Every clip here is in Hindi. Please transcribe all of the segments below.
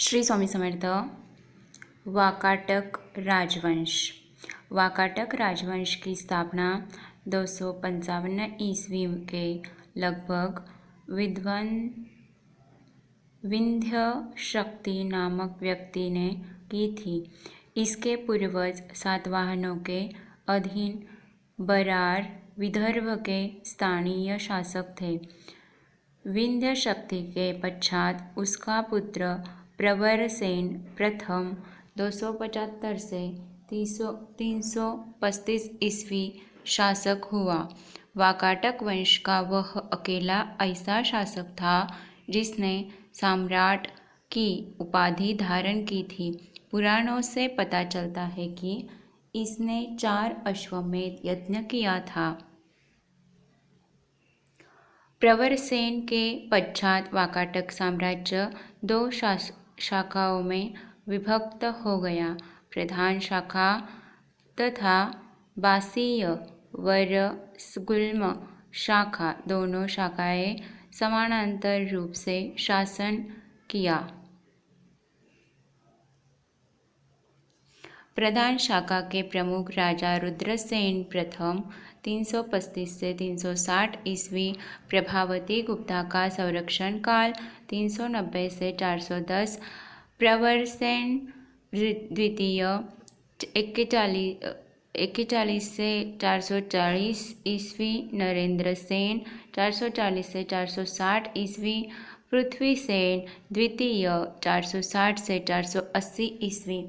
श्री स्वामी समर्थ। वाकाटक राजवंश। वाकाटक राजवंश की स्थापना 255 ईस्वी के लगभग विद्वान विंध्य शक्ति नामक व्यक्ति ने की थी। इसके पूर्वज सातवाहनों के अधीन बरार विदर्भ के स्थानीय शासक थे। विंध्य शक्ति के पश्चात उसका पुत्र प्रवरसेन प्रथम 275 से 335 ईस्वी शासक हुआ। वाकाटक वंश का वह अकेला ऐसा शासक था जिसने सम्राट की उपाधि धारण की थी। पुराणों से पता चलता है कि इसने 4 अश्वमेध यज्ञ किया था। प्रवरसेन के पश्चात वाकाटक साम्राज्य 2 शाखाओं में विभक्त हो गया। प्रधान शाखा तथा बासीय वरसगुल्म शाखा, दोनों शाखाएं समानांतर रूप से शासन किया। प्रधान शाखा के प्रमुख राजा रुद्रसेन प्रथम 335 से 360 ईस्वी, प्रभावती गुप्ता का संरक्षण काल 390 से 410, प्रवरसेन द्वितीय 41 से 440 ईस्वी, नरेंद्र सेन 440 से 460 ईस्वी, पृथ्वीसेन द्वितीय 460 से 480 ईस्वी।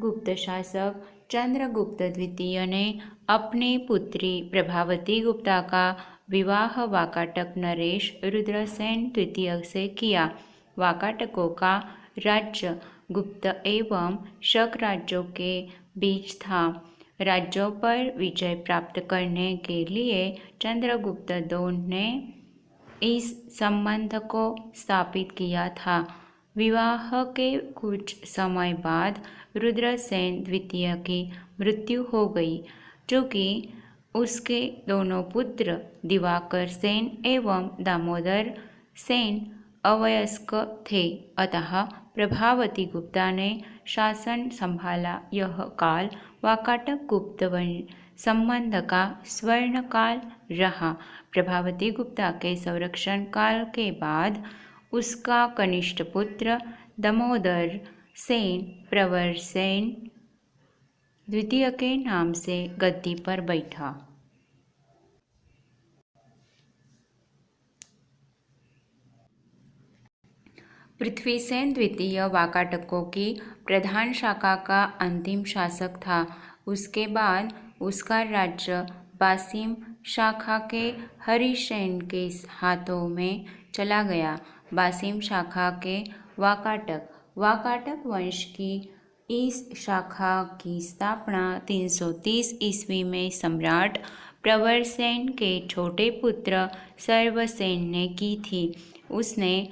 गुप्त शासक चंद्रगुप्त द्वितीय ने अपनी पुत्री प्रभावती गुप्ता का विवाह वाकाटक नरेश रुद्रसेन द्वितीय से किया। वाकाटकों का राज्य गुप्त एवं शक राज्यों के बीच था। राज्यों पर विजय प्राप्त करने के लिए चंद्रगुप्त II ने इस संबंध को स्थापित किया था। विवाह के कुछ समय बाद रुद्रसेन द्वितीय की मृत्यु हो गई, चूँकि उसके दोनों पुत्र दिवाकर सेन एवं दामोदर सेन अवयस्क थे, अतः प्रभावती गुप्ता ने शासन संभाला। यह काल वाकाटक गुप्त संबंध का स्वर्ण काल रहा। प्रभावती गुप्ता के संरक्षण काल के बाद उसका कनिष्ठ पुत्र दामोदर सेन प्रवरसेन द्वितीय के नाम से गद्दी पर बैठा। पृथ्वीसेन द्वितीय वाकाटकों की प्रधान शाखा का अंतिम शासक था। उसके बाद उसका राज्य बासिम शाखा के हरिसेन के हाथों में चला गया। बासिम शाखा के वाकाटक वंश की इस शाखा की स्थापना 330 ईस्वी में सम्राट प्रवरसेन के छोटे पुत्र सर्वसेन ने की थी। उसने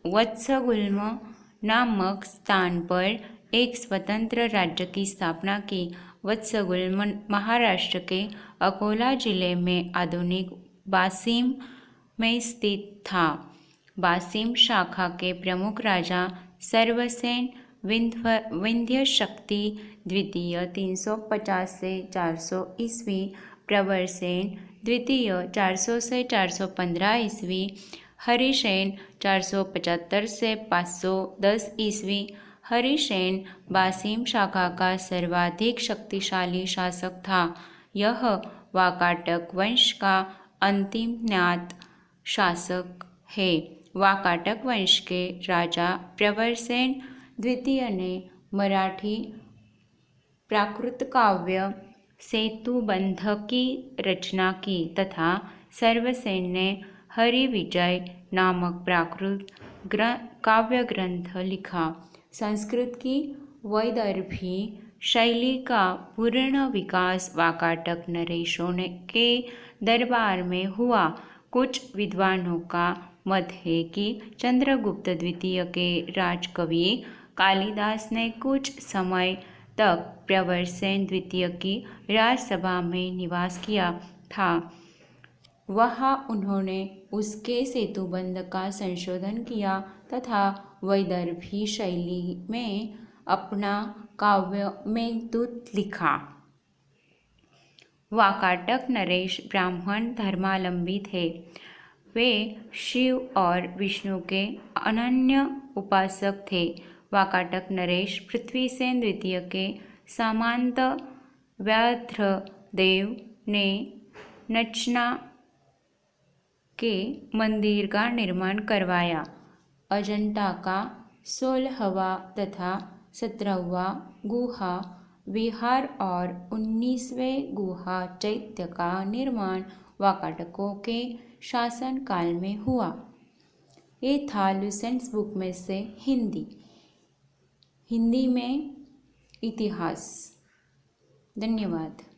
वत्सगुल्म नामक स्थान पर एक स्वतंत्र राज्य की स्थापना की। वत्सगुल्म महाराष्ट्र के अकोला जिले में आधुनिक बासिम में स्थित था। बासिम शाखा के प्रमुख राजा सर्वसेन विंध्य शक्ति द्वितीय 350 से 400 ईस्वी, प्रवरसेन द्वितीय 400 से 415 ईस्वी, हरिसेन 475 से 510 ईस्वी। हरिसेन बासिम शाखा का सर्वाधिक शक्तिशाली शासक था। यह वाकाटक वंश का अंतिम ज्ञात शासक है। वाकाटक वंश के राजा प्रवरसेन द्वितीय ने मराठी प्राकृत काव्य सेतुबंध की रचना की तथा सर्वसेन ने हरिविजय नामक प्राकृत काव्य ग्रंथ लिखा। संस्कृत की वैदर्भी शैली का पूर्ण विकास वाकाटक नरेशों के दरबार में हुआ। कुछ विद्वानों का मत है कि चंद्रगुप्त द्वितीय के राजकवि कालिदास ने कुछ समय तक प्रवरसेन द्वितीय की राजसभा में निवास किया था। वहाँ उन्होंने उसके सेतुबंध का संशोधन किया तथा वैदर्भी शैली में अपना काव्य मेघदूत लिखा। वाकाटक नरेश ब्राह्मण धर्मावलंबी थे। वे शिव और विष्णु के अनन्य उपासक थे। वाकाटक नरेश पृथ्वीसेन द्वितीय के सामंत व्याघ्रदेव ने नचना के मंदिर का निर्माण करवाया। अजंता का 16वां तथा 17वां गुहा विहार और 19वें गुहा चैत्य का निर्माण वाकाटकों के शासन काल में हुआ। ये था लुसेंट्स बुक में से हिंदी में इतिहास। धन्यवाद।